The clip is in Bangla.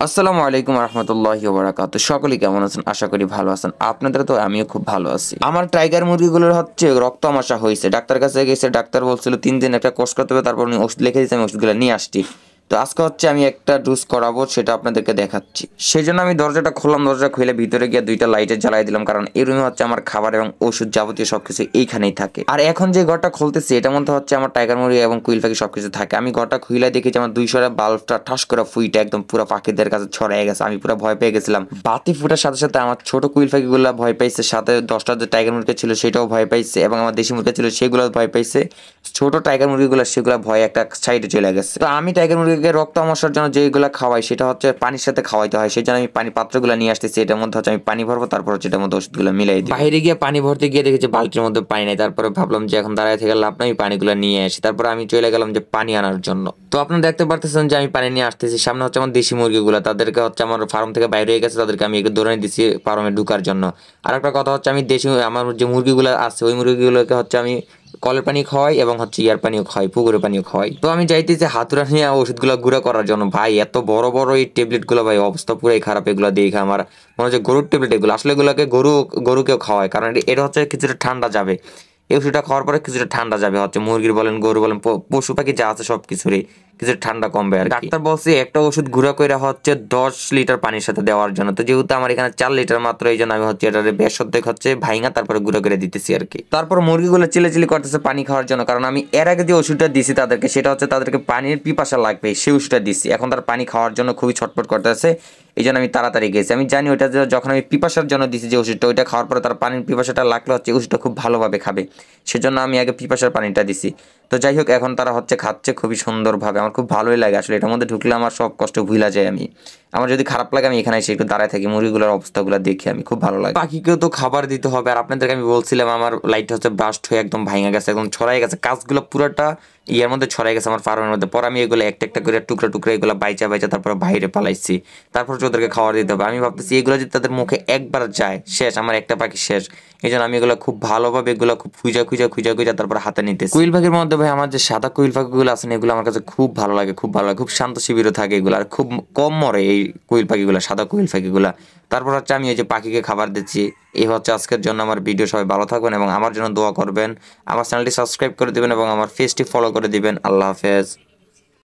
আসসালামু আলাইকুম রহমতুল্লাহি ওয়া বারাকাতুহু। সকলে কেমন আছেন? আশা করি ভালো আছেন। আপনাদের তো আমিও খুব ভালো আছি। আমার টাইগার মুরগিগুলোর হচ্ছে রক্ত আমাশা হয়েছে। ডাক্তার কাছে গেছে, ডাক্তার বলছিল 3 দিন একটা কোর্স করতে হবে, তারপর উনি ওষুধ লিখে দিয়েছে, আমি ওষুধগুলো নিয়ে আসছি। তো আজকে হচ্ছে আমি একটা ডোজ করাবো, সেটা আপনাদেরকে দেখাচ্ছি। সেই জন্য আমি দরজাটা খুললাম, দরজা খুলে ভিতরে গিয়ে 2টা লাইটে জ্বালাই দিলাম, কারণ এই রুমে হচ্ছে আমার খাবার এবং ওষুধ যাবতীয় সবকিছু এইখানেই থাকে। আর এখন যে ঘরটা খুলতেছি এটার মধ্যে হচ্ছে আমার টাইগার মুরগি এবং কুইল পাখি সবকিছু থাকে। আমি ঘরটা খুলে দেখি যে আমার 200 বাল্বটা ঠাস করে ফুইটা একদম পুরো পাখিদের কাছে ছড়াই গেছে। আমি পুরো ভয় পেয়ে গেছিলাম। বাতি ফুটার সাথে সাথে আমার ছোট কুইল পাখিগুলো ভয় পাইছে, সাথে 10টা যে টাইগার মুরগি ছিল সেটাও ভয় পাইছে, এবং আমার দেশি মুরগি ছিল সেগুলো ভয় পাইছে। ছোট টাইগার মুরগিগুলো সেগুলো ভয় একটা সাইডে চলে গেছে। তো আমি টাইগার মুরগিকে রক্ত আমাশার জন্য যেগুলো খাওয়াই সেটা হচ্ছে পানির সাথে খাওয়াইতে হয়। সেই জন্য আমি পানি পাত্রগুলো নিয়ে আসতেছি। এটার মধ্যে হচ্ছে আমি পানি ভরবো, তারপর হচ্ছে এটার মধ্যে ওষুধগুলো মিলাই দিই। বাইরে গিয়ে পানি ভরতে গিয়ে দেখেছি বালতির মধ্যে পানি নাই। তারপরে ভাবলাম যে এখন দাঁড়ায় থেকে লাভ নাই, পানিগুলো নিয়ে আসি। তারপর আমি চলে গেলাম যে পানি আনার জন্য। তো আপনারা দেখতে পারতেছেন যে আমি পানি নিয়ে আসতেছি। সামনে হচ্ছে আমার দেশি মুরগিগুলো, তাদেরকে হচ্ছে আমার ফার্ম থেকে বাইরে হয়ে গেছে, তাদেরকে আমি একটু দৌড়ানি দিচ্ছি ফার্মে ঢুকার জন্য। আর একটা কথা হচ্ছে আমি দেশি আমার যে মুরগিগুলো আছে ওই মুরগিগুলোকে হচ্ছে আমি কলের পানি খাওয়াই এবং হচ্ছে ইয়ার পানিও খাওয়াই, পুকুরের পানিও খাওয়াই। তো আমি চাইতেছি হাতুড়া নিয়ে ওষুধগুলো গুঁড়া করার জন্য। ভাই এত বড় বড় এই ট্যাবলেটগুলো, ভাই অবস্থা পুরাই খারাপ। এগুলো দেখে আমার মনে হচ্ছে গরুর ট্যাবলেট এগুলো। আসলে এগুলোকে গরুকেও খাওয়ায়, কারণ এটা হচ্ছে কিছুটা ঠান্ডা যাবে। এই ওষুধটা খাওয়ার পরে কিছুটা ঠান্ডা যাবে, হচ্ছে মুরগির বলেন গরু বলেন পশু পাখি যা আছে সব কিছুরই কিছু ঠান্ডা কমবে। আর ডাক্তার বলছে একটা ওষুধ গুঁড়া করে হচ্ছে 10 লিটার পানির সাথে দেওয়ার জন্য। তো যেহেতু আমার এখানে 4 লিটার মাত্র, এই জন্য আমি হচ্ছে এটার বেশ অর্ধেক হচ্ছে ভাইঙা তারপরে গুঁড়া করে দিতেছি আর কি। তারপর মুরগিগুলো চিলেচিলি করতেছে পানি খাওয়ার জন্য, কারণ আমি এর আগে যে ওষুধটা দিছি তাদেরকে সেটা হচ্ছে তাদেরকে পানির পিপাসা লাগবে, সেই ওষুধটা দিছি। এখন তার পানি খাওয়ার জন্য খুবই ছটফট করতেছে, এই জন্য আমি তাড়াতাড়ি গেছি। আমি জানি ওইটা যখন আমি পিপাসার জন্য দিছি যে ওষুধটা, ওইটা খাওয়ার পরে তার পানির পিপাসাটা লাগলে হচ্ছে ওষুধটা খুব ভালোভাবে খাবে, সেজন্য আমি আগে পিপাসার পানিটা দিছি। তো যাই হোক, এখন তারা হচ্ছে খাচ্ছে খুবই সুন্দরভাবে। আমার খুব ভালোই লাগে আসলে, এটার মধ্যে ঢুকলে আমার সব কষ্ট ভুলা যায়। আমার যদি খারাপ লাগে আমি এখানে এসে একটু দাঁড়ায় থাকি, মুরগিগুলোর অবস্থাগুলো দেখি আমি খুব ভালো লাগে। পাখিকেও তো খাবার দিতে হবে। আর আপনাদেরকে আমি বলছিলাম আমার লাইটটা হচ্ছে ব্রাস্ট হয়ে একদম ভাঙা গেছে, একদম ছড়াই গেছে, কাজগুলো পুরোটা ইয়ার মধ্যে ছড়াই গেছে আমার ফার্মের মধ্যে। পরে আমি এগুলো একটা একটা করে টুকরা টুকরা এগুলো বাইচা বাইচা তারপরে বাইরে পালাইছি। তারপর ওদেরকে খাবার দিতে হবে। আমি ভাবতেছি এগুলো যদি তাদের মুখে একবার যায় শেষ, আমার একটা পাখি শেষ। এই জন্য আমি এগুলো খুব ভালোভাবে এগুলো খুব খুঁজা খুঁজা খুঁজা খুঁজা তারপর হাতে নিতেছি। কুইল পাখির মধ্যে ভাই আমার যে সাদা কুইল পাখিগুলো আছে এগুলো আমার কাছে খুব ভালো লাগে, খুব ভালো লাগে, খুব শান্ত শিবিরও থাকে এগুলো, আর খুব কম মরে এই কুইল পাখিগুলো, সাদা কুইল পাখিগুলা। তারপর হচ্ছে আমি এই যে পাখিকে খাবার দিচ্ছি। এই হচ্ছে আজকের জন্য আমার ভিডিও। সবাই ভালো থাকবেন এবং আমার জন্য দোয়া করবেন। আমার চ্যানেলটি সাবস্ক্রাইব করে দিবেন এবং আমার পেজটি ফলো করে দিবেন। আল্লাহ হাফেজ।